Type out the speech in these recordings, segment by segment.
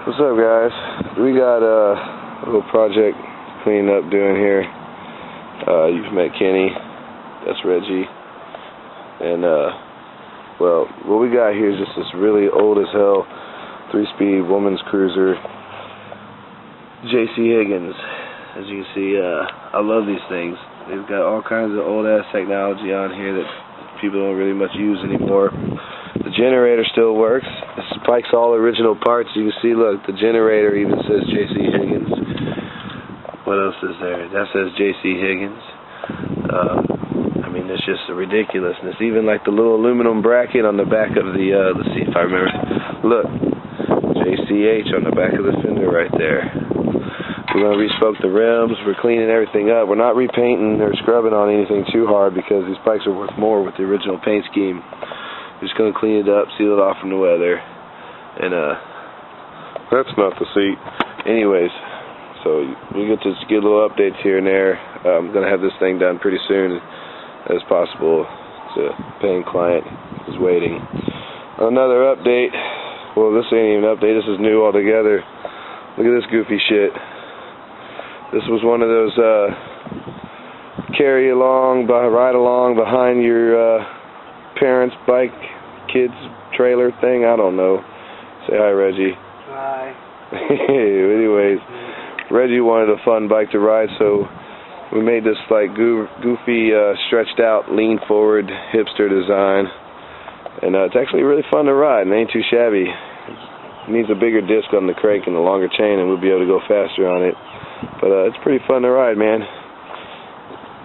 What's up, guys? We got a little project cleaning up doing here. You've met Kenny. That's Reggie. And well, what we got here is just this really old as hell 3-speed woman's cruiser, JC Higgins. As you can see, I love these things. They've got all kinds of old ass technology on here that people don't really much use anymore. The generator still works. It spikes all original parts. You can see, look, the generator even says JC Higgins. What else is there? That says JC Higgins. I mean, it's just a ridiculousness. Even like the little aluminum bracket on the back of the, let's see if I remember. Look, JCH on the back of the fender right there. We're going to re-spoke the rims. We're cleaning everything up. We're not repainting or scrubbing on anything too hard because these bikes are worth more with the original paint scheme. We're just going to clean it up, seal it off from the weather. And, that's not the seat. Anyways, so we get to get little updates here and there. I'm going to have this thing done pretty soon as possible. It's a paying client who's waiting. Another update. Well, this ain't even an update. This is new altogether. Look at this goofy shit. This was one of those ride along behind your parents' bike, kids' trailer thing. I don't know. Say hi, Reggie. Hi. Anyways, Reggie wanted a fun bike to ride, so we made this like goofy, stretched out, lean forward hipster design, and it's actually really fun to ride. And ain't too shabby. It needs a bigger disc on the crank and a longer chain, and we'll be able to go faster on it. But it's pretty fun to ride, man.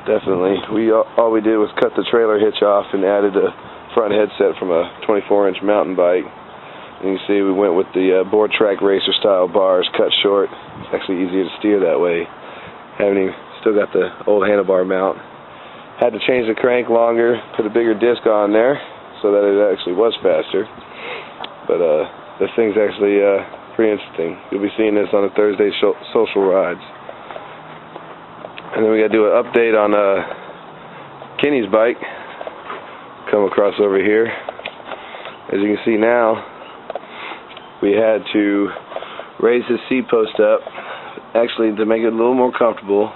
Definitely. All we did was cut the trailer hitch off and added a front headset from a 24-inch mountain bike. And you see we went with the board track racer style bars, cut short. It's actually easier to steer that way. Still got the old handlebar mount. Had to change the crank longer, put a bigger disc on there so that it actually was faster. But this thing's actually pretty interesting. You'll be seeing this on the Thursday social rides. And then we got to do an update on Kenny's bike. Come across over here. As you can see now, we had to raise his seat post up, actually to make it a little more comfortable,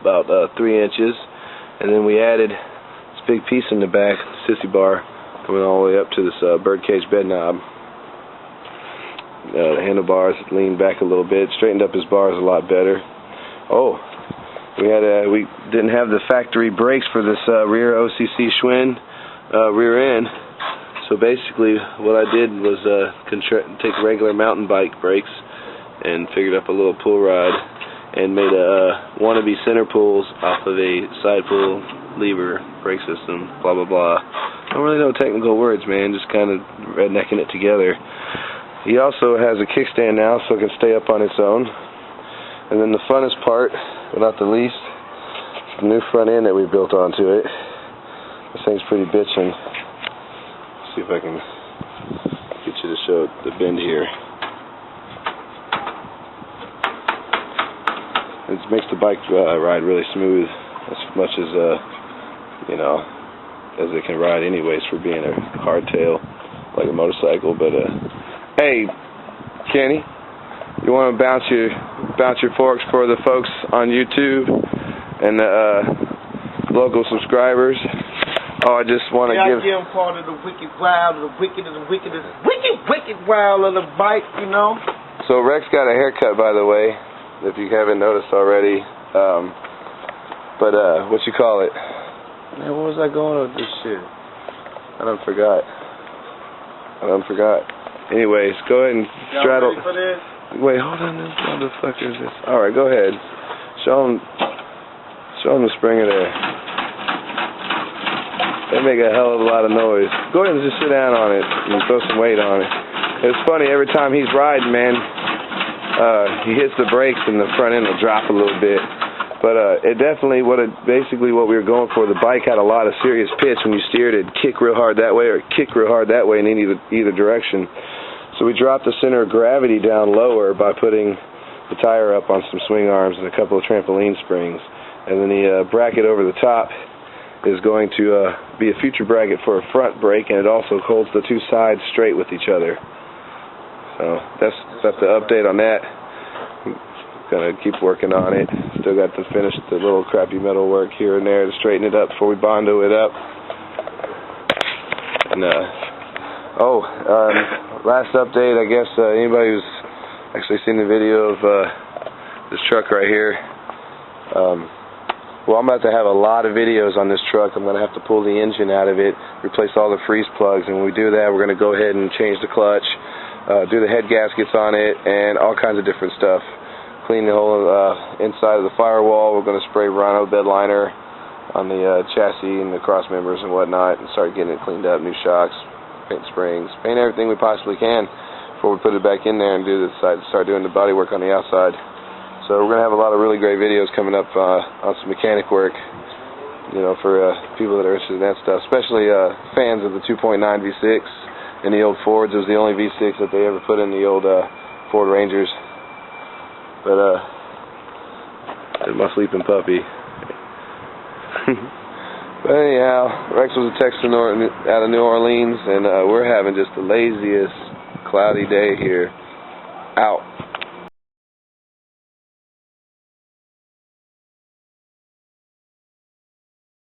about 3 inches. And then we added this big piece in the back, sissy bar, coming all the way up to this birdcage bed knob. The handlebars leaned back a little bit, straightened up his bars a lot better. Oh, we didn't have the factory brakes for this rear OCC Schwinn rear end. So basically, what I did was take regular mountain bike brakes and figured up a little pull rod and made a wannabe center pulls off of a side pull lever brake system. Blah blah blah. I don't really know technical words, man. Just kind of rednecking it together. He also has a kickstand now, so it can stay up on its own. And then the funnest part, but not the least, is the new front end that we built onto it. This thing's pretty bitchin'. Let's see if I can get you to show the bend here. It makes the bike ride really smooth, as much as as it can ride anyways for being a hardtail like a motorcycle. But hey, Kenny, you want to bounce your forks for the folks on YouTube and the local subscribers? Oh, I just want to give them part of the wicked wild, the wickedest, wicked wild of the bike, you know. So Rex got a haircut, by the way, if you haven't noticed already. But what you call it? Man, where was I going with this shit? I done forgot. Anyways, go ahead and straddle. Ready for this? Wait, hold on. This motherfucker is this. All right, go ahead. Show him the springer there. They make a hell of a lot of noise. Go ahead and just sit down on it and throw some weight on it. It's funny, every time he's riding, man, he hits the brakes and the front end will drop a little bit. But it definitely, basically what we were going for, the bike had a lot of serious pitch. When you steered it, kick real hard that way or kick real hard that way in either direction. So we dropped the center of gravity down lower by putting the tire up on some swing arms and a couple of trampoline springs. And then the bracket over the top is going to be a future bracket for a front brake, and it also holds the two sides straight with each other. So that's the update on that. Gonna keep working on it. Still got to finish the little crappy metal work here and there to straighten it up before we bondo it up. And last update, I guess anybody who's actually seen the video of this truck right here. Well, I'm about to have a lot of videos on this truck. I'm going to have to pull the engine out of it, replace all the freeze plugs, and when we do that, we're going to go ahead and change the clutch, do the head gaskets on it, and all kinds of different stuff. Clean the whole inside of the firewall. We're going to spray Rhino bed liner on the chassis and the cross members and whatnot, and start getting it cleaned up, new shocks, paint springs, paint everything we possibly can before we put it back in there and start doing the body work on the outside. So we're going to have a lot of really great videos coming up on some mechanic work, you know, for people that are interested in that stuff, especially fans of the 2.9 V6 and the old Fords. It was the only V6 that they ever put in the old Ford Rangers. But my sleeping puppy. But anyhow, Rex was a Texan out of New Orleans, and we're having just the laziest cloudy day here. Out.